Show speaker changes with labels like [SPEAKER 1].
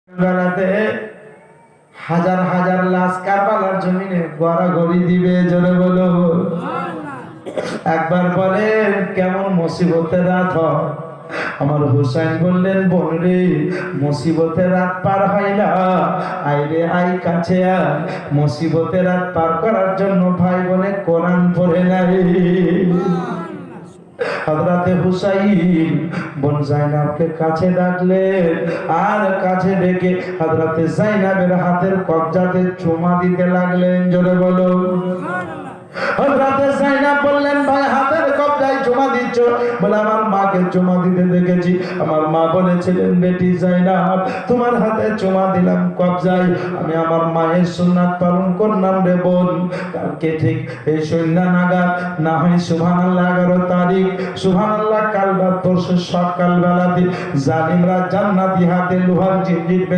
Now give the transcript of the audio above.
[SPEAKER 1] বেলাতে হাজার হাজার লাশ কারবালার জমিনে গড়াগড়ি দিবে, জোরে বলো। একবার বলেন কেমন মুসিবতের রাত হয়। আমার হুসাইন বললেন, বোন রে, মুসিবতের রাত পার হয় না, আইরে আই কাছে আয়। মুসিবতের রাত পার করার জন্য ভাই বোনে কোরআন পড়ে নাই। হযরতে হুসাইন বোন জাইনাবকে কাছে ডাকলেন, আর কাছে ডেকে হযরতে জাইনাবের হাতের কবজাতে চুমা দিতে লাগলেন, জোরে বলো। হযরতে জাইনাব বললেন, ভাই হাতের কবজায় চুমা দিচ্ছ? বলে, আমার মাকে চুমা দিতে দেখেছি। আমার মা বলেছিলেন, বেটি জাইনাব, তোমার হাতে চুমা দিলাম কবজায়, আমি আমার মায়ের সুন্নাত পালন করলাম রে বোন। কালকে ঠিক এই সন্ধ্যা নাগাদ, না হয় সুবহানাল্লাহ 11 তারিখ, সুবহানাল্লাহ কাল বা পরশু সকাল বেলাতে জালিমরা জান্নাতি হাতে লোহার জিঞ্জির